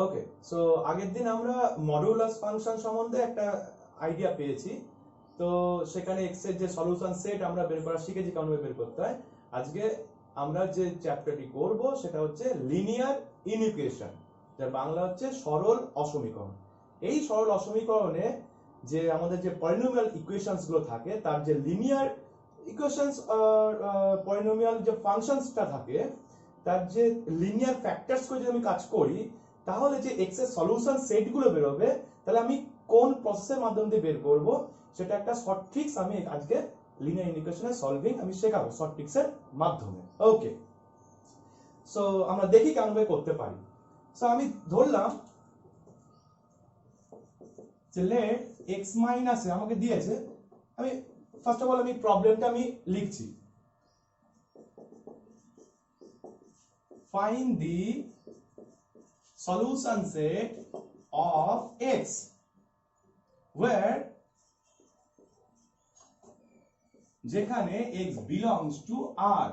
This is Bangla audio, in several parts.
ওকে, সো আগের দিন আমরা মডুলাস ফাংশন সম্বন্ধে একটা আইডিয়া পেয়েছি। তো সেখানে এক্স এর যে সলিউশন সেট আমরা বের করা শিখেছি কেমন বের করতে হয়। আজকে আমরা যে চ্যাপ্টারটি করব সেটা হচ্ছে লিনিয়ার ইনইকুয়েশন, যার বাংলা হচ্ছে সরল অসমীকরণ। এই সরল অসমীকরণে যে আমাদের যে পলিনোমিয়াল ইকুয়েশনস গুলো থাকে তার যে লিনিয়ার ইকুয়েশনস পলিনোমিয়াল যে ফাংশনসটা থাকে তার যে লিনিয়ার ফ্যাক্টরস করে যদি আমি কাজ করি তাহলে যে এক্স এর সলিউশন সেট গুলো বেরোবে, তাহলে আমি কোন প্রসেসের মাধ্যম দিয়ে বের করব সেটা একটা শর্ট ট্রিক্স আমি আজকে লিনিয়ার ইকুয়েশনের সলভিং আমি শেখাবো শর্ট ট্রিক্স এর মাধ্যমে। ওকে, সো আমরা দেখি কেমন ভাবে করতে পারি। সো আমি ধরলাম যে লেট এক্স মাইনাস আমাকে দিয়েছে, আমি ফার্স্ট অফ অল আমি প্রবলেমটা আমি লিখছি। Find the solution set of x where যেখানে x belongs to R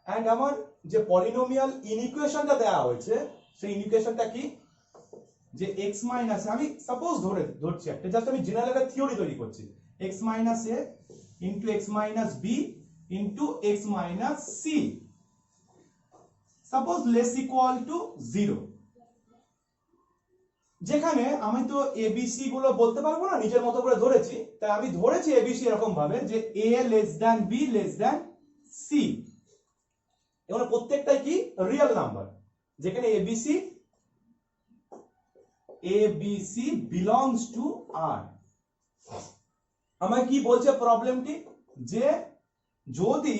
and আমার যে পলিনোমিয়াল ইনইকুয়েশনটা দেওয়া হয়েছে সেই ইনইকুয়েশনটা কি, যে x মাইনাস আমি সাপোজ ধরছি একটা, জাস্ট আমি জেনারেল একটা থিওরি তৈরি করছি, x minus a into x minus b into x minus c suppose less equal to 0। যেখানে আমি তো এবিসি গুলো বলতে পারবো না, নিজের মতো করে ধরেছি, তাই আমি ধরেছি এবিসি এরকম ভাবে যে a less than b less than c, এগুলো প্রত্যেকটাই কি রিয়েল নাম্বার, যেখানে এবিসি বিলংস টু আর। আমায় কি বলছে প্রবলেমটি, যে যদি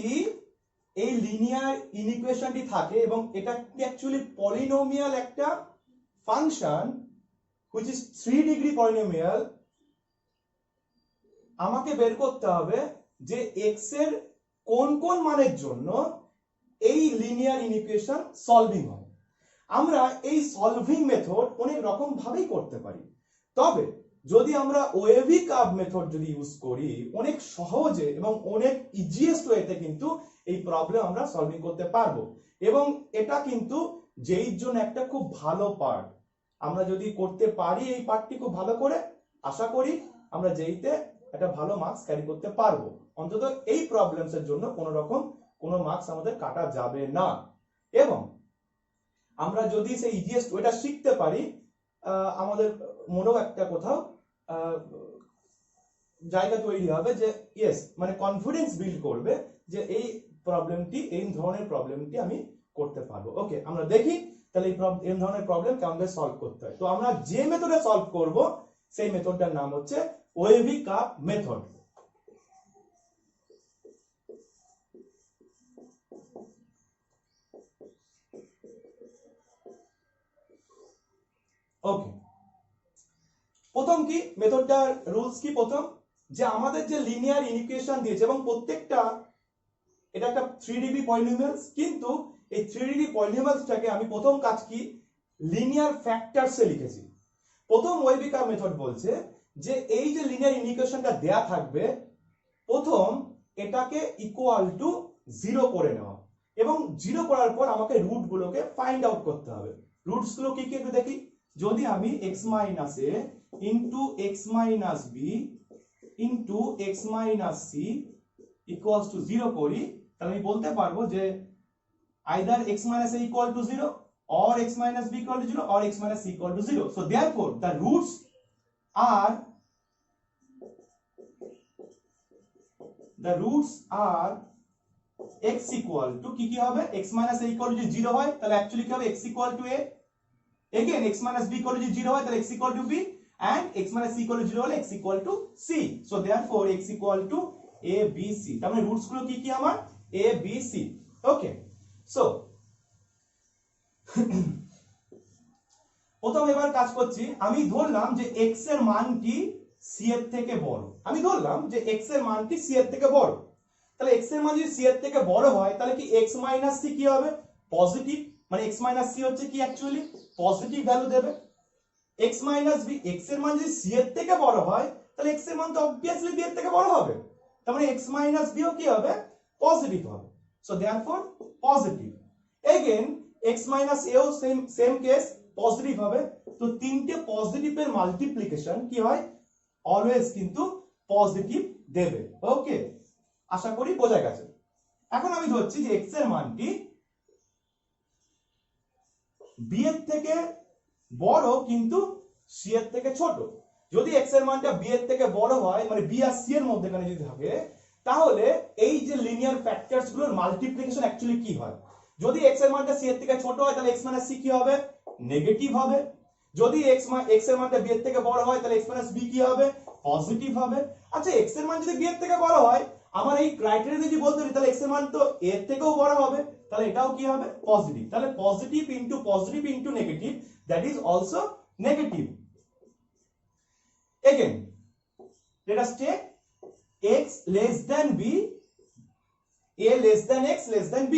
এই লিনিয়ার ইনইকুয়েশনটি থাকে এবং এটা অ্যাকচুয়ালি পলিনোমিয়াল একটা function which is 3 degree polynomial, আমাকে বের করতে হবে যে x এর কোন কোন মানের জন্য এই লিনিয়ার ইনইকুয়েশন সলভিং হয়। আমরা এই সলভিং মেথড অনেক রকম ভাবেই করতে পারি, তবে যদি আমরা ওয়েভি কার্ভ মেথড যদি ইউজ করি অনেক সহজে এবং অনেক ইজিয়েস্ট ওয়েতে কিন্তু এই প্রবলেম আমরা সলভিং করতে পারবো। এবং এটা কিন্তু যেইর জন্য একটা খুব ভালো পার্ট, আমরা যদি করতে পারি এই পার্টটি খুব ভালো করে, আশা করি আমরা যেইতে একটা ভালো মার্কস ক্যারি করতে পারবো। অন্তত এই প্রবলেমস এর জন্য কোনো রকম কোনো মার্কস আমাদের কাটা যাবে না। এবং আমরা যদি সেই ইজিয়েস্ট ওয়েটা শিখতে পারি, আমাদের মনেও একটা কোথাও জায়গা তৈরি হবে যে ইয়েস, মানে কনফিডেন্স বিল্ড করবে যে এই প্রবলেমটি, এই ধরনের প্রবলেমটি আমি করতে পারবো। ওকে, আমরা দেখি তাহলে এই ধরনের প্রবলেম কেমন ভাবে সলভ করতে হয়। তো আমরা যে মেথডে সলভ করব সেই মেথডটার নাম হচ্ছে ওয়েভি কার্ভ মেথড। ওকে, প্রথম কি মেথডটার রুলস কি, প্রথম যে আমাদের যে লিনিয়ার ইনইকুয়েশন দিয়েছে এবং প্রত্যেকটা এটা একটা 3 ডিগ্রি পলিনোমিয়ালস, কিন্তু এই 3 ডিগ্রি পলিনোমিয়ালসটাকে আমি প্রথম কাজ কি লিনিয়ার ফ্যাক্টরসে লিখেছি। প্রথম ওয়েভি কার্ভ মেথড বলছে যে এই যে লিনিয়ার ইনইকুয়েশনটা দেয়া থাকবে, প্রথম এটাকে ইকুয়াল টু 0 করে নেওয়া এবং 0 করার পর আমাকে রুট গুলোকে ফাইন্ড আউট করতে হবে। রুটস গুলো কি কি একটু দেখি। যদি আমি x minus a into x minus b into x minus c equals to 0 করি, তাহলে আমি বলতে পারবো যে either x minus a equal to 0 or x minus b equal to 0 or x minus c equal to 0. So therefore the roots are x equal to কি কি হবে, x minus a equal to 0 হয় তাহলে অ্যাকচুয়ালি কি হবে x equal to a, again x minus b equal to 0 হয় তাহলে x equal to b, and x minus c equal to 0 হলে x equal to c. So therefore x equal to a b c, তার মানে রুটস গুলো কি কি আমার a b c. Okay, so প্রথম এবার কাজ করছি, আমি ধরলাম যে x এর মানটি c এর থেকে বড়, আমি ধরলাম যে x এর মানটি c এর থেকে বড়, তাহলে x এর মান যদি c এর থেকে বড় হয় তাহলে কি x মাইনাস c কি হবে, পজিটিভ, মানে x মাইনাস c হচ্ছে কি অ্যাকচুয়ালি পজিটিভ ভ্যালু দেবে। x মাইনাস b, x এর মান যদি c এর থেকে বড় হয় তাহলে x এর মান তো অবভিয়াসলি b এর থেকে বড় হবে, তার মানে x মাইনাস b ও কি হবে পজিটিভ হবে। So therefore positive. Again x minus এও সেম সেম কেস পজিটিভ হবে। তো তিনটে পজিটিভের মাল্টিপ্লিকেশন কি হয়, অলওয়েজ কিন্তু পজিটিভ দেবে। ওকে, আশা করি বোঝা গেছে। এখন আমি ধরছি যে x এর মানটি b এর থেকে বড় কিন্তু c এর থেকে ছোট। যদি x এর মানটা b এর থেকে বড় হয়, মানে b আর c এর মধ্যখানে যদি থাকে, তাহলে এই যে লিনিয়ার ফ্যাক্টরস গুলোর মাল্টিপ্লিকেশন অ্যাকচুয়ালি কি হয়। যদি x এর মানটা c এর থেকে ছোট হয় তাহলে x মাইনাস c কি হবে, নেগেটিভ হবে। যদি x এর মানটা b এর থেকে বড় হয় তাহলে x মাইনাস b কি হবে, পজিটিভ হবে। আচ্ছা, x এর মান যদি b এর থেকে বড় হয়, আমার এই ক্রাইটেরিয়া যদি বলতে তাহলে x এর মান তো a এর থেকেও বড় হবে, তাহলে এটাও কি হবে, পজিটিভ। তাহলে positive into negative, that is also negative. Again, let us take x less than b, a less than x less than b,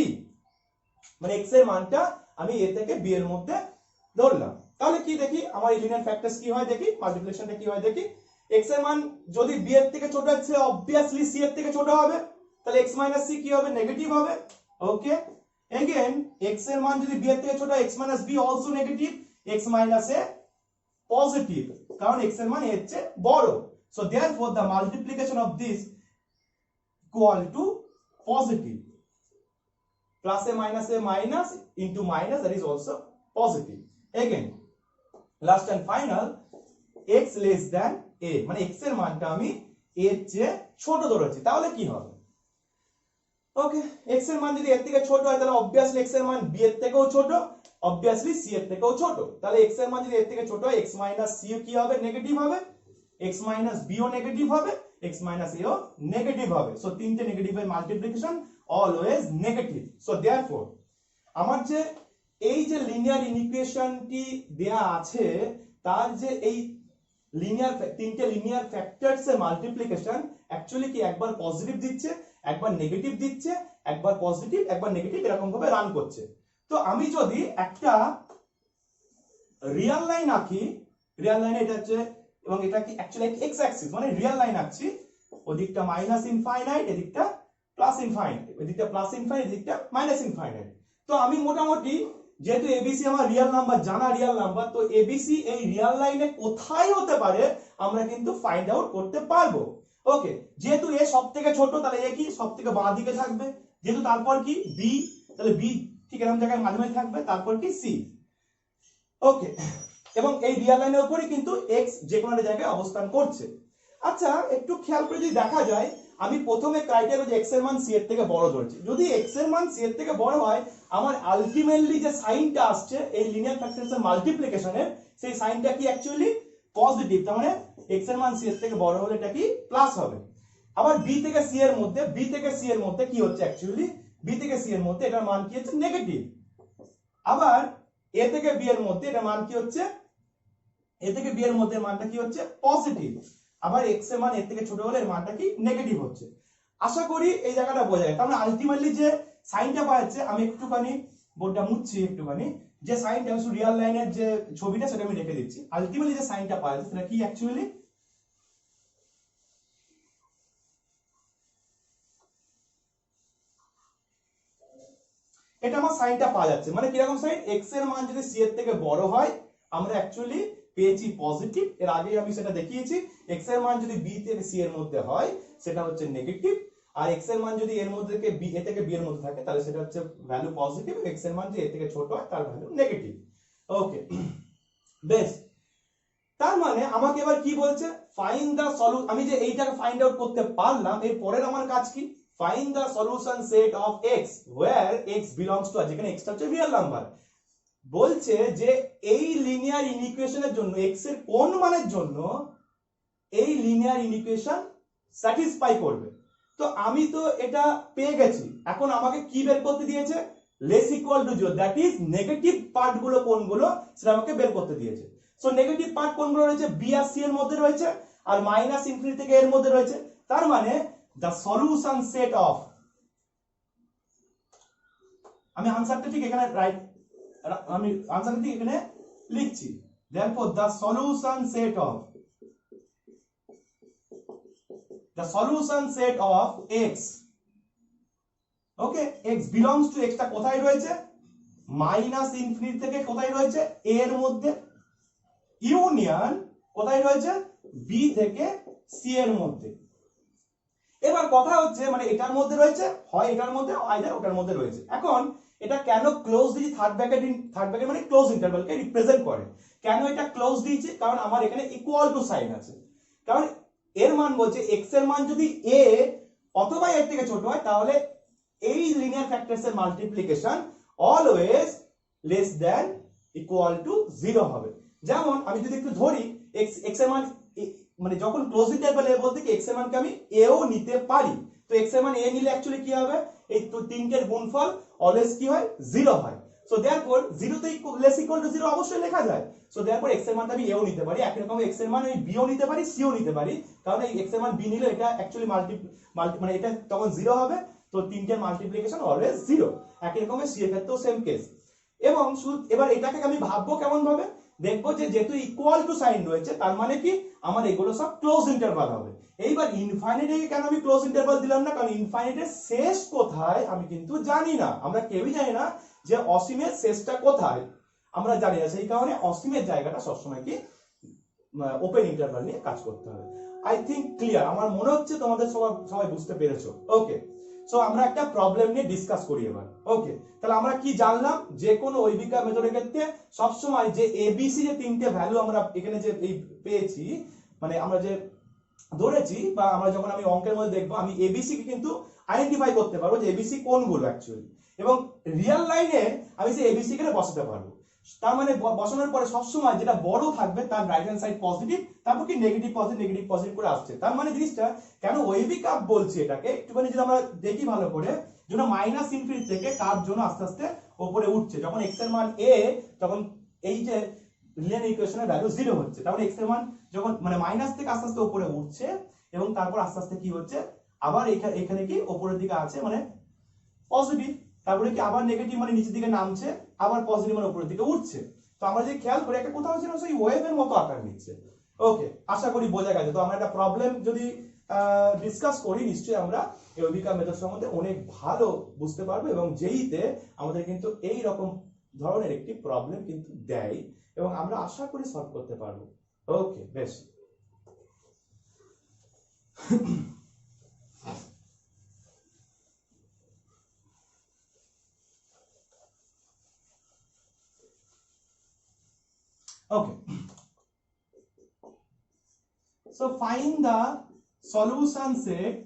মানে x এর মানটা আমি a থেকে b এর মধ্যে ধরলাম। তাহলে কি দেখি আমার এই লিনিয়ার ফ্যাক্টরস কি হয়, দেখি মাল্টিপ্লিকেশনটা কি হয় দেখি। x এর মান যদি b এর থেকে ছোট আছে, obviously c এর থেকে ছোট হবে, তাহলে x c কি হবে, নেগেটিভ হবে। ওকে, अगेन x এর মান যদি b এর থেকে ছোট হয়, x b also negative, x a positive, কারণ x এর মান এর চেয়ে বড়। So therefore the multiplication of this equal to positive, plus a minus into minus, that is also positive. Again, last and final, x less than a, মানে x এর মানটা আমি a এর চেয়ে ছোট ধরেছি, তাহলে কি হবে। ওকে, x এর মান যদি এর থেকে ছোট হয় তাহলে obviously x এর মান b এর থেকেও ছোট, obviously c এর থেকেও ছোট। তাহলে x এর মান যদি এর থেকে ছোট হয়, x c কি হবে, নেগেটিভ হবে, x b ও নেগেটিভ হবে, x a ও নেগেটিভ হবে। সো তিনটে নেগেটিভের multiplication always negative. So therefore আমার যে এই যে লিনিয়ার ইকুয়েশনটি দেয়া আছে, তার যে এই তিনটে লিনিয়ার ফ্যাক্টরস এর মাল্টিপ্লিকেশন অ্যাকচুয়ালি কি একবার পজিটিভ দিচ্ছে, একবার নেগেটিভ দিচ্ছে, একবার পজিটিভ একবার নেগেটিভ, এরকম ভাবে রান করছে। তো আমি যদি একটা রিয়েল লাইন আঁকি, রিয়েল লাইনে এটা হচ্ছে, এবং এটা কি অ্যাকচুয়ালি এক্স অ্যাক্সিস, মানে রিয়েল লাইন আঁকছি, ওদিকটা মাইনাস ইনফাইনাইট, এদিকটা প্লাস ইনফাইনাইট, এদিকটা প্লাস ইনফাইনাইট, এদিকটা মাইনাস ইনফাইনাইট। তো আমি মোটামুটি, যেহেতু এবিসি আমার রিয়েল নাম্বার, জানা রিয়েল নাম্বার, তো এবিসি এই রিয়েল লাইনে কোথায় হতে পারে আমরা কিন্তু ফাইন্ড আউট করতে পারবো। ওকে, যেহেতু এ সব থেকে ছোট, তাহলে এ কি সব থেকে বাঁ দিকে থাকবে, যেহেতু তারপর কি বি, তাহলে বি ঠিক এরকম জায়গায় মাঝামাঝি থাকবে, তারপর কি সি। ওকে, এবং এই রিয়েল লাইনের উপরে কিন্তু x যে কোনো জায়গায় অবস্থান করছে। আচ্ছা, একটু খেয়াল করে যদি দেখা যায়, আমি প্রথমে ক্রাইটেরিয়া যে x এর মান c এর থেকে বড় ধরেছি। যদি x এর মান c এর থেকে বড় হয়, আমার আলটিমেটলি যে সাইনটা আসছে এই লিনিয়ার ফ্যাক্টরস এর মাল্টিপ্লিকেশনের, সেই সাইনটা কি অ্যাকচুয়ালি পজিটিভ। তার মানে x এর মান c এর থেকে বড় হলে এটা কি প্লাস হবে। আবার b থেকে c এর মধ্যে কি হচ্ছে, অ্যাকচুয়ালি b থেকে c এর মধ্যে এটার মান কি হচ্ছে, নেগেটিভ। আবার a থেকে b এর মধ্যে এটার মান কি হচ্ছে, a থেকে b এর মধ্যে মানটা কি হচ্ছে, পজিটিভ। আবার x এর মান এর থেকে ছোট হলে এর মানটা কি, নেগেটিভ হচ্ছে। আশা করি এই জায়গাটা বোঝা যায়। তার মানে আলটিমেটলি যে সাইনটা পাওয়া যাচ্ছে, আমি একটুখানি বোর্ডটা মুছছি, একটুখানি যে সাইনটা রিয়েল লাইনের যে ছবিটা সেটা আমি রেখে দিচ্ছি। আলটিমেটলি যে সাইনটা পাওয়া যাচ্ছে সেটা কি, অ্যাকচুয়ালি এটা আমার সাইনটা পাওয়া যাচ্ছে। মানে কিরকম সাইন, x এর মান যদি c এর থেকে বড় হয়, আমরা অ্যাকচুয়ালি পেয়েছি পজিটিভ। এর আগে আমি সেটা দেখিয়েছি, x এর মান যদি b থেকে c এর মধ্যে হয় সেটা হচ্ছে নেগেটিভ, আর x এর মান যদি এর মধ্যে থেকে a থেকে b এর মধ্যে থাকে তাহলে সেটা হচ্ছে ভ্যালু পজিটিভ, x এর মান যদি a থেকে ছোট হয় তার ভ্যালু নেগেটিভ। ওকে, বেশ। তার মানে আমাকে এবার কি বলছে, ফাইন্ড দা সলিউশন। আমি যে এইটাকে ফাইন্ড আউট করতে পারলাম, এর পরের আমার কাজ কি, find the solution set of x where x belongs to, যেখানে x টা হচ্ছে রিয়েল নাম্বার। বলছে যে এই লিনিয়ার ইকুয়েশনের জন্য x এর কোন মানের জন্য এই লিনিয়ার ইকুয়েশন স্যাটিসফাই করবে। তো আমি তো এটা পেয়ে গেছি, এখন আমাকে কি বের করতে দিয়েছে, less equal to 0, that is negative part গুলো কোনগুলো সেটা আমাকে বের করতে দিয়েছে। সো নেগেটিভ পার্ট কোনগুলো রয়েছে, b আর c এর মধ্যে রয়েছে, আর মাইনাস ইনফিনিটি থেকে এর মধ্যে রয়েছে। তার মানে দ্য সলিউশন সেট অফ, আমি আনসারটা ঠিক এখানে রাইট, আমি আনসারটা ঠিক এখানে লিখছি। therefore the solution set of x, okay, x belongs to, x টা কোথায় রয়েছে, মাইনাস ইনফিনিটি থেকে কোথায় রয়েছে এ এর মধ্যে, ইউনিয়ন কোথায় রয়েছে বি থেকে সি এর মধ্যে। এবার কথা হচ্ছে মানে এটার মধ্যে রয়েছে, হয় এটার মধ্যে আইদার ওটার মধ্যে রয়েছে। এখন এটা কেন ক্লোজ দিয়েছি, থার্ড ব্র্যাকেট মানে ক্লোজ ইন্টারভ্যালকে রিপ্রেজেন্ট করে। কেন এটা ক্লোজ দিয়েছি, কারণ আমার এখানে ইকুয়াল টু সাইন আছে। কারণ এর মান বলছে এক্স এর মান যদি এ অথবা এর থেকে ছোট হয় তাহলে এই লিনিয়ার ফ্যাক্টরস এর multiplication always less than equal to 0 হবে। যেমন আমি যদি একটু ধরি এক্স এর মান মানে যখন ক্লোজ ইন্টারভ্যাল এ বলতে কি এক্স এর মানকে আমি এও নিতে পারি। তো এক্স এর মান এ নিলে অ্যাকচুয়ালি কি হবে, এই তো তিনটের গুণফল অলওয়েজ কি হয় 0 হয়। সো देयरफॉर 0 তো লেস ইকুয়াল টু 0 অবশ্যই লেখা যায়। সো देयरफॉर এক্স এর মানটা আমি এও নিতে পারি, একই রকম এক্স এর মান আমি বিও নিতে পারি, সিও নিতে পারি। কারণ এই এক্স এর মান বি নিলে এটা অ্যাকচুয়ালি মানে এটা তখন 0 হবে। তো তিনটের মাল্টিপ্লিকেশন অলওয়েজ 0। একই রকম সি এর ক্ষেত্রেও সেম কেস। এবং এবার এটাকে আমি ভাববো কেমন ভাবে, দেখবো যে যেহেতু ইকুয়াল টু সাইন রয়েছে তার মানে কি আমার এগুলো সব ক্লোজ ইন্টারভাল হবে। এইবার ইনফাইনাইটে কেন আমি ক্লোজ ইন্টারভাল দিলাম না, কারণ ইনফাইনাইটের শেষ কোথায় আমি কিন্তু জানি না, আমরা কেউই জানি না যে অসীমের শেষটা কোথায়, আমরা জানি না। সেই কারণে অসীমের জায়গাটা সবসময় কি ওপেন ইন্টারভাল নিয়ে কাজ করতে হবে। আই থিঙ্ক ক্লিয়ার, আমার মনে হচ্ছে তোমাদের সবাই বুঝতে পেরেছো। ওকে, সো আমরা একটা প্রবলেম নিয়ে ডিসকাস করি এবার। ওকে, তাহলে আমরা কি জানলাম, যে কোনো ঐবিকা মেথডের ক্ষেত্রে সবসময় যে এবিসি যে তিনটে ভ্যালু আমরা এখানে যে এই পেয়েছি, মানে আমরা যে ধরেছি বা আমরা যখন আমি অঙ্কের মধ্যে দেখবো আমি এবিসি কে কিন্তু আইডেন্টিফাই করতে পারবো যে এবিসি কোনগুলো অ্যাকচুয়ালি, এবং রিয়েল লাইনে আমি সেই এবিসি কে বসাতে পারবো। তার মানে বসানোর পরে সবসময় যেটা বড় থাকবে তার রাইট হ্যান্ড সাইড পজিটিভ, তারপর কি নেগেটিভ পজিটিভ করে আসছে। তার মানে জিনিসটা কেন ওয়েভি কাপ বলছি এটাকে একটুখানি যদি আমরা দেখি ভালো করে, যেন মাইনাস ইনফিনিটি থেকে কাপ জন্য আস্তে আস্তে উপরে উঠছে। যখন এক্স এর মান এ তখন এই যে লিনিয়ার ইকুয়েশনের ভ্যালু 0 হচ্ছে, তাহলে এক্স এর মান যখন মানে মাইনাস থেকে আস্তে আস্তে উপরে উঠছে এবং তারপর আস্তে আস্তে কি হচ্ছে আবার এখানে কি উপরের দিকে আছে মানে পজিটিভ, তারপরে কি আবার নেগেটিভ মানে নিচের দিকে নামছে, আবার পজিটিভ মানে উপরের দিকে উঠছে। তো আমরা যদি খেয়াল করি একটা কোথাও যেন সেই ওয়েভের মতো আকার নিচ্ছে। ওকে, আশা করি বোঝা গেছে। তো আমরা একটা প্রবলেম যদি ডিসকাস করি নিশ্চয়ই আমরা ওয়েভিকা মেথড সম্বন্ধে অনেক ভালো বুঝতে পারবো, এবং যেইতে আমাদের কিন্তু এই রকম ধরনের একটি প্রবলেম কিন্তু দেয় এবং আমরা আশা করি সলভ করতে পারবো। ওকে, বেশ। Okay, so find the solution set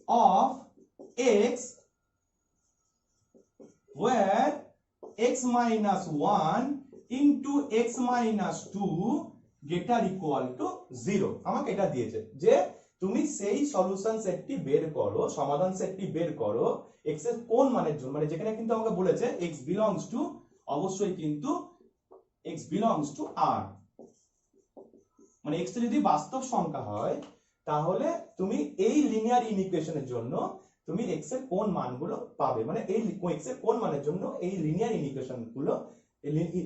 of x where x minus 1 into x minus 2 greater equal to 0। আমাকে এটা দিয়েছে যে তুমি সেই সলিউশন সেটটি বের করো, সমাধান সেটটি বের করো x এর কোন মানের জন্য, মানে যেখানে কিন্তু আমাকে বলেছে x belongs to অবশ্যই কিন্তু x belongs to r, মানে x যদি বাস্তব সংখ্যা হয় তাহলে তুমি এই লিনিয়ার ইকুয়েশনের জন্য তুমি x এর কোন মানগুলো পাবে, মানে এই x এর কোন মানের জন্য এই লিনিয়ার ইকুয়েশনগুলো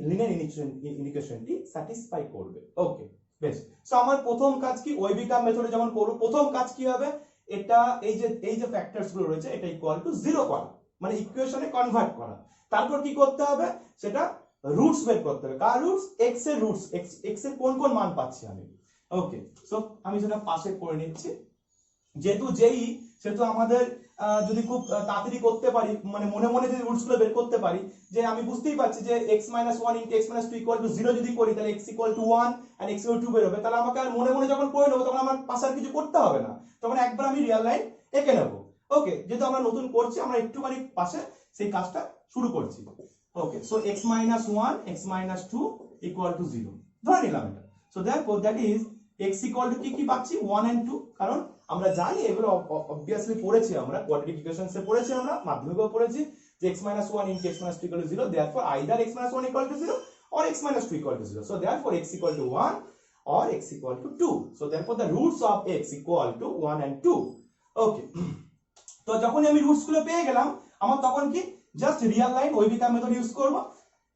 লিনিয়ার ইকুয়েশনটি স্যাটিসফাই করবে। ওকে, বেশ। সো আমার প্রথম কাজ কি, ওয়েভিকা মেথডে যেমন করব, প্রথম কাজ কি হবে, এটা এই যে ফ্যাক্টরস গুলো রয়েছে এটা ইকুয়াল টু 0 করা, মানে ইকুয়েশনে কনভার্ট করা। তারপর কি করতে হবে, সেটা রুটস বের করতে হবে। কার রুটস, x এর রুটস, x এর কোন কোন মান পাচ্ছি আমি। ওকে, সো আমি সেটা পাশে করে নিচ্ছি। সেহেতু আমাদের যদি খুব তাড়াতাড়ি করতে পারি, মানে মনে মনে যদি রুটস গুলো বের করতে পারি, যে আমি বুঝতেই পারছি যে x - 1 * x - 2 = 0 যদি করি তাহলে x = 1 and x = 2 বের হবে। তাহলে আমাকে আর মনে মনে যখন করে নেবো তখন আমার পাশে আর কিছু করতে হবে না, তখন একবার আমি রিয়েল লাইন এঁকে নেব। ওকে, যেহেতু আমরা নতুন করছি আমরা একটুখানি পাশে সেই কাজটা শুরু করছি। ওকে, সো x - 1 x - 2 = 0 ধরে নিলাম এটা। So therefore that is x = কি পাচ্ছি 1 and 2, কারণ আমরা জানি এগুলো অবভিয়াসলি পড়েছি, আমরা কোয়াড্রেটিক ইকুয়েশনসে পড়েছি, আমরা মাধ্যমিকেও পড়েছি যে x - 1 * x - 2 = 0, therefore either x - 1 = 0 or x - 2 = 0, so therefore x = 1 or x = 2, so therefore the roots of x = 1 and 2। ওকে, তো যখন আমি রুটস গুলো পেয়ে গেলাম আমার তখন কি জাস্ট রিয়েল লাইন ওয়েভিকা মেথড ইউজ করব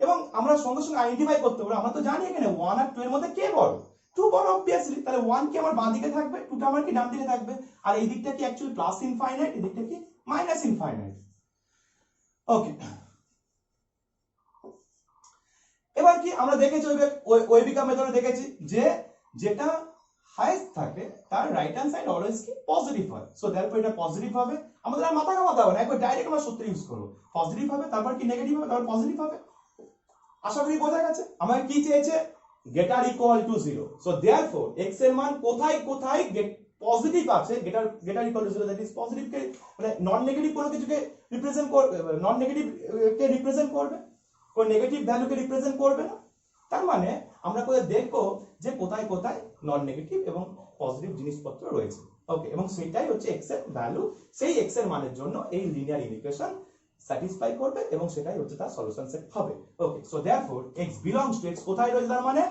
এবং আমরা সঙ্গে সঙ্গে আইডেন্টিফাই করতে পারবো। আমরা তো জানি এখানে 1 আর 2 এর মধ্যে কে বড়, 2 বড় অবভিয়াসলি, তাহলে 1 কি আমার বাঁ দিকে থাকবে, 2 টা আমার কি ডান দিকে থাকবে, আর এই দিকটা কি অ্যাকচুয়ালি প্লাস ইনফাইনাইট, এই দিকটা কি মাইনাস ইনফাইনাইট। ওকে, এবার কি আমরা দেখেছি ওয়েবিকা মেথডে দেখেছি যে যেটা হাইয়েস্ট থাকে তার রাইট হ্যান্ড সাইড অলওয়েজ কি পজিটিভ হয়, সো দেয়ারফর এটা পজিটিভ হবে, আমাদের আর মাথা ঘামাতে হবে না, একবার ডাইরেক্ট আমরা সূত্র ইউজ করব, পজিটিভ হবে তারপর কি নেগেটিভ হবে তারপর পজিটিভ হবে। আশা করি বোঝা গেছে। আমাকে কি চেয়েছে, greater equal to 0, so therefore x এর মান কোথায় কোথায় পজিটিভ আছে, greater equal to 0 that is positive কে মানে নন নেগেটিভ কোনো কিছুকে রিপ্রেজেন্ট করবে, নন নেগেটিভ কে রিপ্রেজেন্ট করবে, কোন নেগেটিভ ভ্যালুকে রিপ্রেজেন্ট করবে না। তার মানে আমরা কোথায় দেখবো যে কোথায় কোথায় নন নেগেটিভ এবং পজিটিভ জিনিসপত্র রয়েছে। ওকে, এবং সেটাই হচ্ছে x এর ভ্যালু, সেই x এর মানের জন্য এই লিনিয়ার ইকুয়েশন স্যাটিসফাই করবে এবং সেটাই হচ্ছে তার সলিউশন সেট হবে। Okay, so therefore x belongs to x কোথায় রয়েছে, তার মানে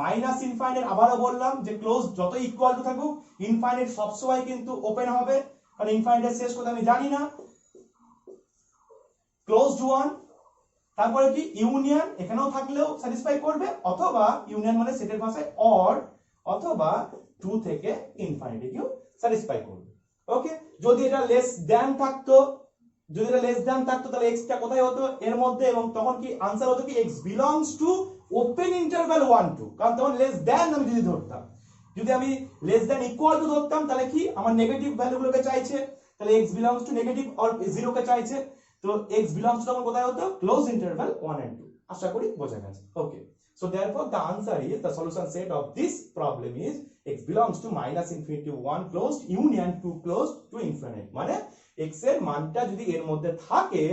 মাইনাস ইনফাইনাইট, আবারও বললাম যে ক্লোজ যত ইকুয়াল টু থাকুক ইনফাইনাইট সবসময় কিন্তু ওপেন হবে, কারণ ইনফাইনাইটের শেষ কোথায় আমি জানি না, ক্লোজড ওয়ান, তারপরে কি ইউনিয়ন এখানেও থাকলেও স্যাটিসফাই করবে, অথবা ইউনিয়ন মানে সেটের ভাষায় অর, অথবা 2 থেকে ইনফিনিটিকেও স্যাটিসফাই করবে। ওকে, যদি এটা লেস দ্যান থাকতো, যদি এটা লেস দ্যান থাকতো তাহলে x টা কোথায় হতো এর মধ্যে, এবং তখন কি आंसर হতো কি x belongs to open interval 1 2, কারণ তখন লেস দ্যান আমি যদি ধরতাম, যদি আমি লেস দ্যান ইকুয়াল টু ধরতাম তাহলে কি আমার নেগেটিভ ভ্যালুগুলোকে চাইছে, তাহলে x belongs two negative or 0 কে চাইছে, তো x belongs to তখন কোথায় হতো ক্লোজ ইন্টারভ্যাল 1 and 2। আশা করি বোঝা গেছে। Okay, so therefore the answer is the solution set of this problem is x belongs to -infinity 1 closed union 2 closed to infinite, মানে x এর মানটা যদি এর মধ্যে থাকে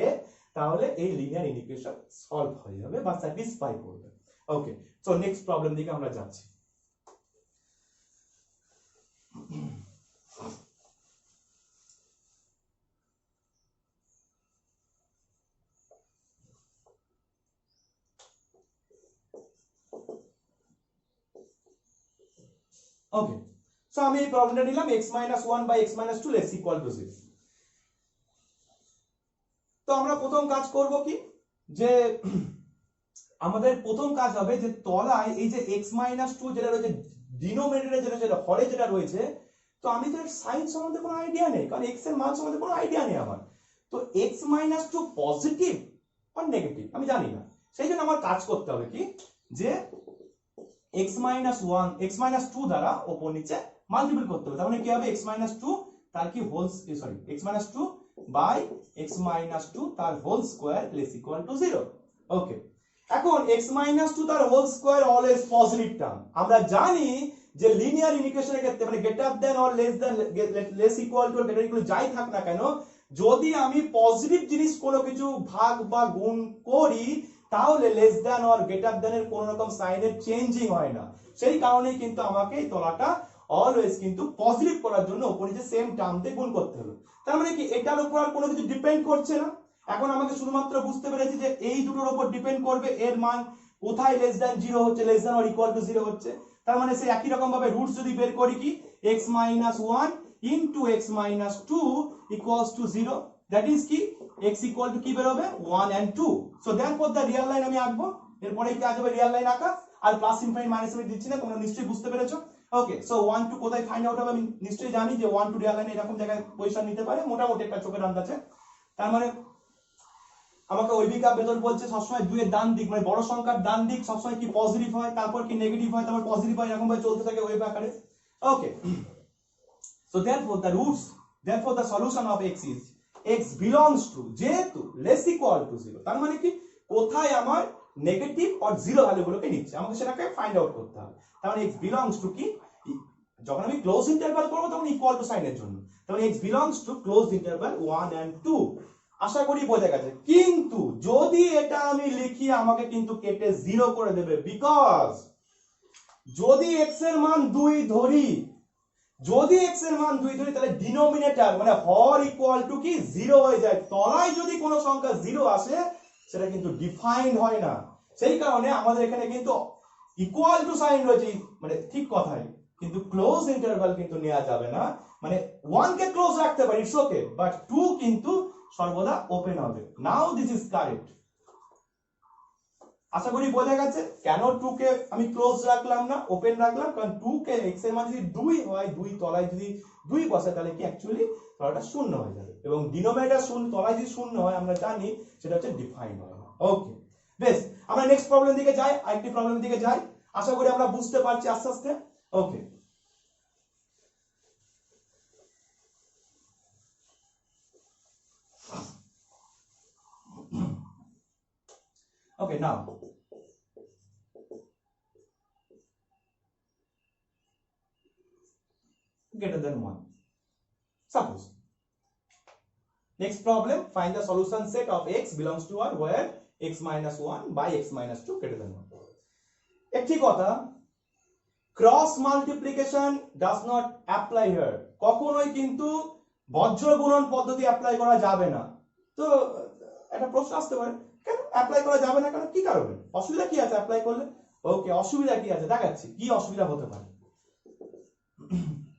তাহলে এই লিনিয়ার ইকুয়েশন সলভ হয়ে যাবে বা স্যাটিসফাই করবে। ওকে, সো নেক্সট প্রবলেম দিকে আমরা যাচ্ছি। ওকে, সো আমি এই প্রবলেমটা নিলাম x - 1 / x - 2 less equal to 0। তো আমরা প্রথম কাজ করব কি, যে আমাদের প্রথম কাজ হবে যে তলায় এই যে x - 2 যেটা রয়েছে ডিনোমিনেটরে যেটা হরে যেটা রয়েছে, তো আমি তো এর সাইন সম্বন্ধে কোনো আইডিয়া নেই, কারণ x এর মান সম্বন্ধে কোনো আইডিয়া নেই আমার, তো x - 2 পজিটিভ আর নেগেটিভ আমি জানি না, সেই জন্য আমার কাজ করতে হবে কি, যে x - 1 x - 2 দ্বারা উপর নিচে মাল্টিপল করতে হবে, তার মানে কি হবে x - 2 তার কি whole sorry x - 2 by x - 2 তার whole square less equal to 0। Okay, এখন x - 2 তার whole square always positive term, আমরা জানি যে লিনিয়ার ইকুয়েশনের ক্ষেত্রে মানে greater than or less than less equal to greater equal যাই থাক না কেন, যদি আমি পজিটিভ জিনিস কোনো কিছু ভাগ বা গুণ করি তাহলে less than or greater than এর কোন রকম সাইনের চেঞ্জিং হয় না, সেই কারণেই কিন্তু আমাকে এই তলাটা অলওয়েজ কিন্তু পজিটিভ করার জন্য উপরে যে সেম টার্ম দিয়ে গুণ করতে হলো, তার মানে কি এটার উপর আর কোনো কিছু ডিপেন্ড করছে না। এখন আমাকে শুধুমাত্র বুঝতে পেরেছি যে এই দুটোর উপর ডিপেন্ড করবে এর মান কোথায় লেস দ্যান 0 হচ্ছে, less than or equal to 0 হচ্ছে, তার মানে সেই একই রকম ভাবে রুটস যদি বের করি কি x - 1 into x - 2 equals to 0, that is কি x equal to কি বের হবে 1 and 2, so therefore the real line আমি আঁকবো, এরপরে কি আসবে রিয়েল লাইন আঁকা, আর প্লাস ইনফিনিট মাইনাস আমি দিচ্ছি না, তোমরা নিশ্চয়ই বুঝতে পেরেছো। ওকে, সো 1 2 কোথায় ফাইন্ড আউট হবে আমি নিশ্চয়ই জানি যে 1 2 রিয়েল লাইন এরকম জায়গায় পজিশন নিতে পারে, মোটামুটি একটা চোখের আন্দাজে, তার মানে আমাকে ওইবিকা মেথড বলছে সবসময় 2 এর ডান দিক মানে বড় সংখ্যার ডান দিক সবসময় কি পজিটিভ হয়, তারপর কি নেগেটিভ হয়, তারপর পজিটিভ হয়, এরকম ভাবে চলতে থাকে ওয়েভ আকারে। ওকে, so therefore the solution of x is x belongs to যেহেতু less equal to 0, তার মানে কি কোথায় আমার নেগেটিভ আর 0 ভ্যালুগুলোকে নিচ্ছে আমাকে সেটাকে ফাইন্ড আউট করতে হবে, তার মানে x belongs to কি, যখন আমি ক্লোজ ইন্টারভাল করব তখন ইকুয়াল টু সাইনের জন্য, তাহলে x belongs to close interval 1 and 2। আশা করি বোঝা গেছে, কিন্তু যদি এটা আমি লিখি আমাকে কিন্তু কেটে 0 করে দেবে, বিকজ যদি x এর মান 2 ধরি, যদি x এর মান 2 ধরি তাহলে ডিনোমিনেটর মানে হর ইকুয়াল টু কি 0 হয়ে যায়, তলায় যদি কোনো সংখ্যা 0 আসে সেটা কিন্তু ডিফাইন্ড হয় না, সেই কারণে আমাদের এখানে কিন্তু ইকুয়াল টু সাইন রয়েছে, মানে ঠিক কথাই, কিন্তু ক্লোজ ইন্টারভাল কিন্তু নেওয়া যাবে না, মানে 1 কে ক্লোজ রাখতে পারি ইটস ওকে, বাট 2 কিন্তু সর্বদা ওপেন হবে। নাও দিস ইজ কারেক্ট, আশা করি বোঝা গেছে কেন 2 কে আমি ক্লোজ রাখলাম না ওপেন রাখলাম, কারণ 2 কে x এর মান যদি 2 হয়, 2 তলায় যদি 2 বসে তাহলে কি অ্যাকচুয়ালি তলাটা শূন্য হয়ে যাবে, এবং ডিনোমিনেটর শূন্য তলায় যদি শূন্য হয় আমরা জানি সেটা হচ্ছে ডিফাইন হয় না। ওকে বেশ, আমরা নেক্সট প্রবলেম দিকে যাই, আরেকটি প্রবলেম দিকে যাই, আশা করি আমরা বুঝতে পারছি আস্তে আস্তে। ওকে okay now greater than 1. Suppose next problem, find the solution set of x belongs to R where x minus 1 by x minus 2 greater than 1. একটি কথা, cross multiplication does not apply here, কখনোই কিন্তু বজ্র গুণন পদ্ধতি অ্যাপ্লাই করা যাবে না। তো একটা প্রশ্ন আসতে পারে কেন অ্যাপ্লাই করা যাবে না, কেন কি কারণে, অসুবিধা কি আছে অ্যাপ্লাই করলে? ওকে অসুবিধা কি আছে দেখাচ্ছি, কি অসুবিধা হতে পারে।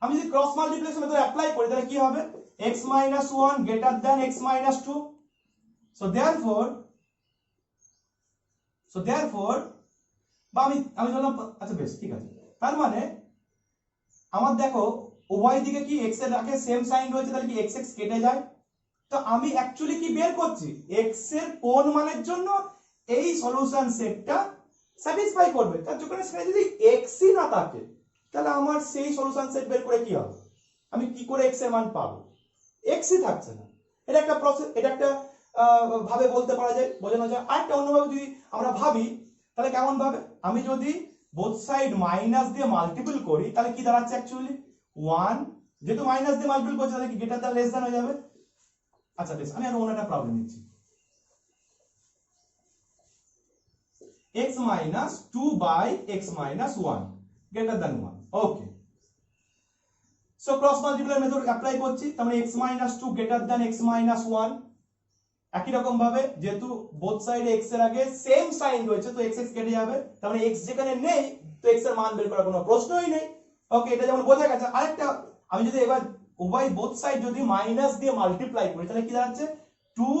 আমি যদি ক্রস মাল্টিপ্লিকেশন মেথড অ্যাপ্লাই করি তাহলে কি হবে, x minus 1 greater than x minus 2, so therefore বা আমি বললাম আচ্ছা বেশ ঠিক আছে, তার মানে আমার দেখো উভয় দিকে কি x এর রাখে সেম সাইন রয়েছে, তাহলে কি x x কেটে যায়। তো আমি অ্যাকচুয়ালি কি বের করছি, x এর কোন মানের জন্য এই সলিউশন সেটটা স্যাটিসফাই করবে, তার জন্য সেখানে যদি x ই না থাকে তাহলে আমার সেই সলিউশন সেট বের করে কি হবে, আমি কি করে x এর মান পাবো, x ই থাকছে না। এটা একটা প্রসেস, এটা একটা ভাবে বলতে পারা যায়, বোঝানো যায়। আরেকটা অন্যভাবে যদি আমরা ভাবি তাহলে কেমন ভাবে, আমি যদি বোথ সাইড মাইনাস দিয়ে মাল্টিপল করি তাহলে কি দাঁড়াচ্ছে অ্যাকচুয়ালি 1, যেহেতু মাইনাস দিয়ে মাল্টিপল করছি তাহলে কি গ্রেটার দ্যান লেস দ্যান হয়ে যাবে। আচ্ছা বেশ, আমি আর অন্য একটা প্রবলেম নিচ্ছি, x minus 2 by x minus 1 greater than 1. Okay so cross multiply method apply করছি, তার মানে x minus 2 greater than x minus 1, একই রকম ভাবে যেহেতু বোথ সাইডে x এর আগে সেম সাইন রয়েছে তো x x কেটে যাবে, তার মানে x যেখানে নেই তো x এর মান বের করার কোনো প্রশ্নই নেই। ওকে এটা যেমন বোঝা গেছে। আরেকটা, আমি যদি এবার উভয় বোথ সাইড যদি মাইনাস দিয়ে মাল্টিপ্লাই করি তাহলে কি দাঁড়াচ্ছে 2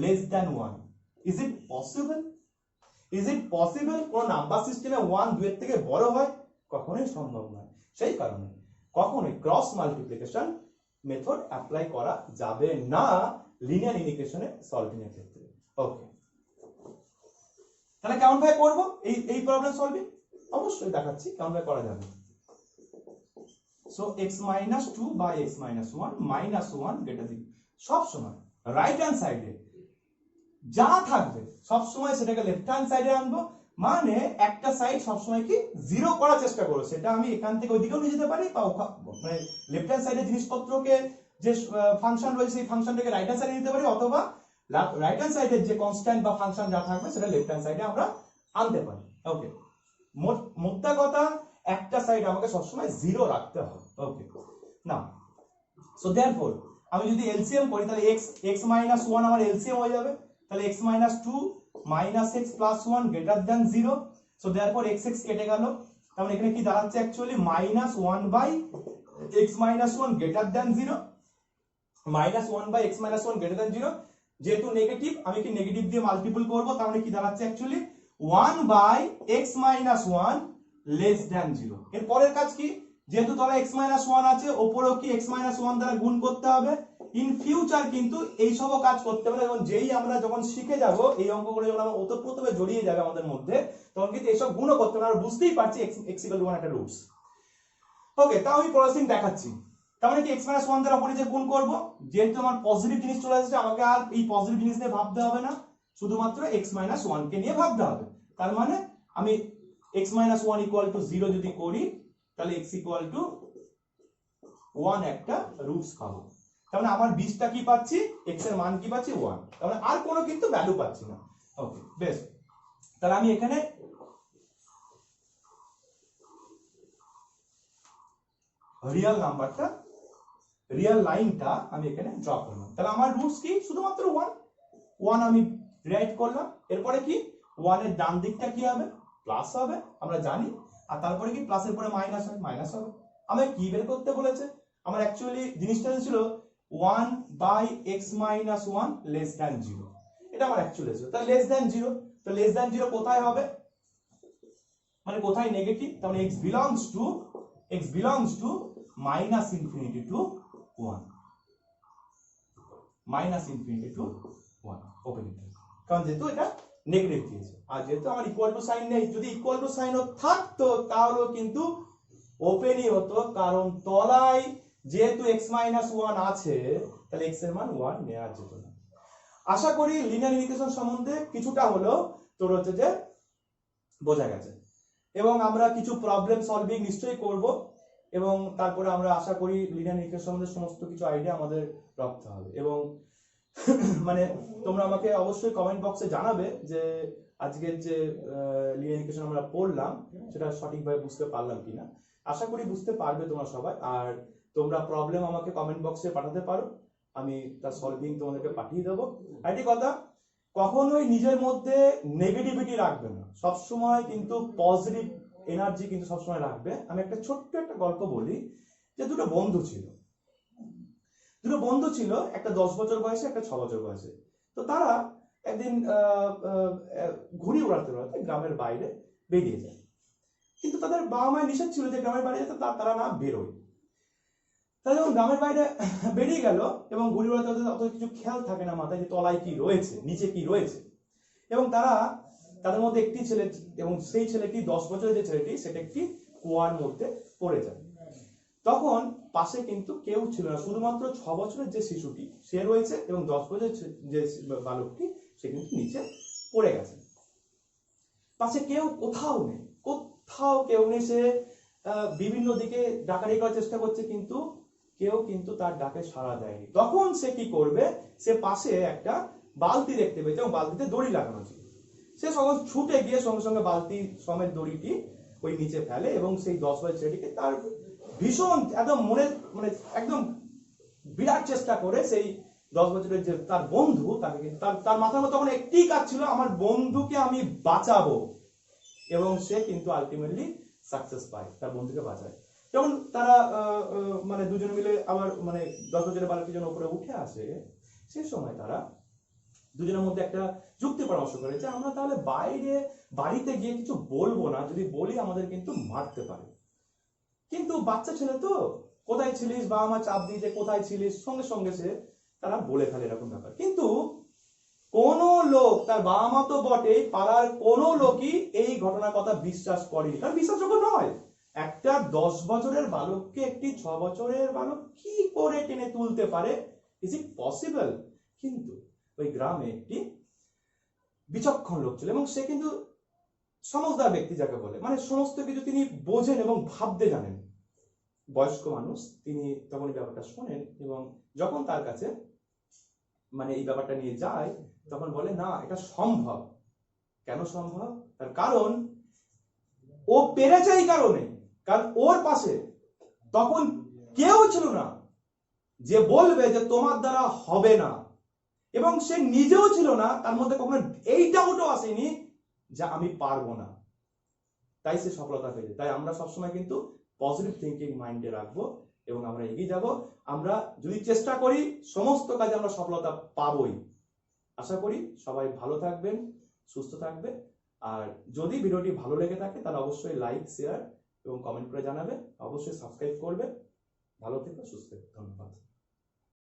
less than 1, is it possible, is it possible কোন নাম্বার সিস্টেমে 1 2 এর থেকে বড় হয়, কখনোই সম্ভব নয়। সেই কারণে কখনোই ক্রস মাল্টিপ্লিকেশন মেথড অ্যাপ্লাই করা যাবে না লিনিয়ার ইন্টিগ্রেশনে সলভিং এর ক্ষেত্রে। ওকে তাহলে কেমন ভাবে করব এই প্রবলেম সলভিং, অবশ্যই দেখাচ্ছি কেমন ভাবে করা যাবে। So x minus 2 by x minus 1 minus 1 greater than, সব সময় রাইট হ্যান্ড সাইডে যা থাকবে সব সময় সেটাকে লেফট হ্যান্ড সাইডে আনবো, মানে একটা সাইড সব সময় কি জিরো করার চেষ্টা করব, সেটা আমি এখান থেকে ওইদিকেও নিয়ে যেতে পারি বা মানে লেফট হ্যান্ড সাইডে জিনিসপত্রকে যে ফাংশন রয়েছে সেই ফাংশনটাকে রাইট হ্যান্ড সাইডে নিতে পারি, অথবা রাইট হ্যান্ড সাইডের যে কনস্ট্যান্ট বা ফাংশন যা থাকবে সেটা লেফট হ্যান্ড সাইডে আমরা আনতে পারি। ওকে মোদ্দা কথা একটা সাইড আমাকে সবসময় জিরো রাখতে হবে। ওকে না সো देयरफॉर আমি যদি এলসিএম করি তাহলে x minus 1 আমার এলসিএম হয়ে যাবে, তাহলে x minus 2 minus x plus 1 greater than 0, so therefore x x কেটে গেল, তাহলে এখানে কি দাঁড়াচ্ছে actually minus 1 by x minus 1 greater than 0, minus 1 by x minus 1 greater than 0, যেহেতু নেগেটিভ আমি কি নেগেটিভ দিয়ে মাল্টিপল করব, তার মানে কি দাঁড়াচ্ছে actually 1 by x minus 1 less than 0। এর পরের কাজ কি, যেহেতু তলা x minus 1 আছে উপরেও কি x minus 1 দ্বারা গুণ করতে হবে। ইন ফিউচার কিন্তু এই সব কাজ করতে হবে, এবং যেই আমরা যখন শিখে যাব এই অঙ্কগুলো যখন আমরা ওতপ্রোতভাবে জড়িয়ে যাবে আমাদের মধ্যে, তখন কিন্তু এইসব গুণও করতে হবে, আমরা বুঝতেই পারছি x equal to 1 একটা রুটস। ওকে তাও আমি প্রসেসিং দেখাচ্ছি, তার মানে কি x minus 1 দ্বারা উপরে যে গুণ করব, যেহেতু আমার পজিটিভ জিনিস চলে আসছে আমাকে আর এই পজিটিভ জিনিস নিয়ে ভাবতে হবে না, শুধুমাত্র x minus 1 কে নিয়ে ভাবতে হবে। তার মানে আমি x minus 1 equal to 0 যদি করি তাহলে x equal to 1 একটা রুটস পাবো, তার মানে আমার 20টা কি পাচ্ছি, x এর মান কি পাচ্ছি 1, তার মানে আর কোনো কিন্তু ভ্যালু পাচ্ছি না। ওকে বেশ, তাহলে আমি এখানে রিয়েল নাম্বারটা রিয়েল লাইনটা আমি এখানে ড্র করলাম, তাহলে আমার রুটস কি শুধুমাত্র 1 আমি রাইট করলাম। এরপরে কি 1 এর ডান দিকটা কি হবে, প্লাস হবে আমরা জানি, আর তারপরে কি প্লাসের পরে মাইনাস হয়, মাইনাস হবে। আমাকে কি বের করতে বলেছে, আমার অ্যাকচুয়ালি জিনিসটা ছিল 1 by x minus 1 less than 0, এটা আমার অ্যাকচুয়াল ছিল। তাহলে লেস দ্যান 0, তো লেস দ্যান 0 কোথায় হবে, মানে কোথায় নেগেটিভ, তার মানে x belongs two minus infinity two 1, minus infinity two 1 open interval, কারণ যেহেতু এটা নেগেটিভ দিয়েছে, আর যেহেতু আমার ইকুয়াল টু সাইন নেই, যদি ইকুয়াল টু সাইন থাকতো তাহলেও কিন্তু ওপেনই হতো, কারণ তলায় যেহেতু x-1 আছে তাহলে x এর মান 1 নেওয়া যেত না। আশা করি লিনিয়ার ইকুয়েশন সম্বন্ধে কিছুটা হলো তোর হচ্ছে যে বোঝা গেছে, এবং আমরা কিছু প্রবলেম সলভিং নিশ্চয়ই করব, এবং তারপরে আমরা আশা করি লিনিয়ার ইকুয়েশন সম্বন্ধে সমস্ত কিছু আইডিয়া আমাদের রাখতে হবে। এবং মানে তোমরা আমাকে অবশ্যই কমেন্ট বক্সে জানাবে যে আজকের যে লিনিয়ার ইকুয়েশন আমরা পড়লাম সেটা সঠিকভাবে বুঝতে পারলাম কিনা। আশা করি বুঝতে পারবে তোমরা সবাই। আর তোমরা প্রবলেম আমাকে কমেন্ট বক্সে পাঠাতে পারো, আমি তার সলভিং তোমাদেরকে পাঠিয়ে দেবো। আর একটি কথা, কখনোই নিজের মধ্যে নেগেটিভিটি রাখবে না, সবসময় কিন্তু পজিটিভ এনার্জি কিন্তু সবসময় রাখবে। আমি একটা ছোট্ট একটা গল্প বলি, যে দুটো বন্ধু ছিল, একটা 10 বছর বয়সে, একটা 6 বছর বয়সে। তো তারা একদিন ঘুড়ি উড়াতে গ্রামের বাইরে বেরিয়ে যায়, কিন্তু তাদের বাবা মায়ের নিষেধ ছিল যে গ্রামের বাইরে যেতে তারা না বেরোয়। তারা যখন গ্রামের বাইরে বেরিয়ে গেল এবং ঘুড়ি উড়াতে অত কিছু খেয়াল থাকে না মাথায় যে তলায় কি রয়েছে, নিচে কি রয়েছে, এবং তাদের মধ্যে একটি ছেলে, এবং সেই ছেলেটি 10 বছরের যে ছেলেটি সেটা একটি কুয়ার মধ্যে পড়ে যায়। তখন পাশে কিন্তু কেউ ছিল না, শুধুমাত্র 6 বছরের যে শিশুটি সে রয়েছে, এবং 10 বছরের যে বালকটি সে কিন্তু নিচে পড়ে গেছে। পাশে কোথাও কেউ নেই। সে বিভিন্ন দিকে ডাকাডাকি করার চেষ্টা করছে, কিন্তু কেউ কিন্তু তার ডাকে সাড়া দেয়নি। তখন সে কি করবে, সে পাশে একটা বালতি দেখতে পেয়েছে এবং বালতিতে দড়ি লাগানো ছিল। সে ছুটে গিয়ে সঙ্গে সঙ্গে বালতি সমেত দড়িটি ওই নিচে ফেলে, এবং সেই 10 বছরের ছেলেটিকে তার ভীষণ একদম মানে একদম বিরাট চেষ্টা করে সেই 10 বছরের যে তার বন্ধু, তাকে কিন্তু তার মাথার মধ্যে তখন একটি কাজ ছিল, আমার বন্ধুকে আমি বাঁচাবো, এবং সে কিন্তু আলটিমেটলি সাকসেস পায়, তার বন্ধুকে বাঁচায়। যেমন তারা মানে দুজনে মিলে আবার মানে 10 বছরের বালকটি যখন উপরে উঠে আসে, সেই সময় তারা দুজনের মধ্যে একটা যুক্তি পরামর্শ করে যে আমরা তাহলে বাড়িতে গিয়ে কিছু বলবো না, যদি বলি আমাদের কিন্তু মারতে পারে। কিন্তু বাচ্চা ছেলে তো, কোথায় ছিলিস, বাবা মা চাপ দিয়ে যে কোথায় ছিলিস, সঙ্গে সঙ্গে তারা বলে ফেলে এরকম ব্যাপার। কিন্তু কোন লোক, তার বাবা মা তো বটেই, পাড়ার কোন লোকই এই ঘটনার কথা বিশ্বাস করেনি, তার বিশ্বাসযোগ্য নয়। একটা 10 বছরের বালককে একটি 6 বছরের বালক কি করে টেনে তুলতে পারে, ইজ ইট পসিবল? কিন্তু ওই গ্রামে একটি বিচক্ষণ লোক ছিল, এবং সে কিন্তু সমঝদার ব্যক্তি যাকে বলে, মানে সমস্ত কিছু তিনি বোঝেন এবং ভাবতে জানেন। বয়স্ক মানুষ, তিনি তখন এই ব্যাপারটা শোনেন, এবং যখন তার কাছে মানে এই ব্যাপারটা নিয়ে যায়, তখন বলে না, এটা সম্ভব। কেন সম্ভব? তার কারণ ও পেরেছে এই কারণে, কারণ ওর পাশে তখন কেউ ছিল না যে বলবে যে তোমার দ্বারা হবে না, এবং সে নিজেও ছিল না, তার মধ্যে কখনো এই ডাউটও আসেনি যে আমি পারবো না, তাই সে সফলতা পেয়েছে। তাই আমরা সবসময় কিন্তু পজিটিভ থিঙ্কিং মাইন্ডে রাখবো, এবং আমরা এগিয়ে যাব। আমরা যদি চেষ্টা করি, সমস্ত কাজে আমরা সফলতা পাবোই। আশা করি সবাই ভালো থাকবেন, সুস্থ থাকবে। আর যদি ভিডিওটি ভালো লেগে থাকে তাহলে অবশ্যই লাইক, শেয়ার এবং কমেন্ট করে জানাবে। অবশ্যই সাবস্ক্রাইব করবে। ভালো থেকো, সুস্থ থেকো। ধন্যবাদ।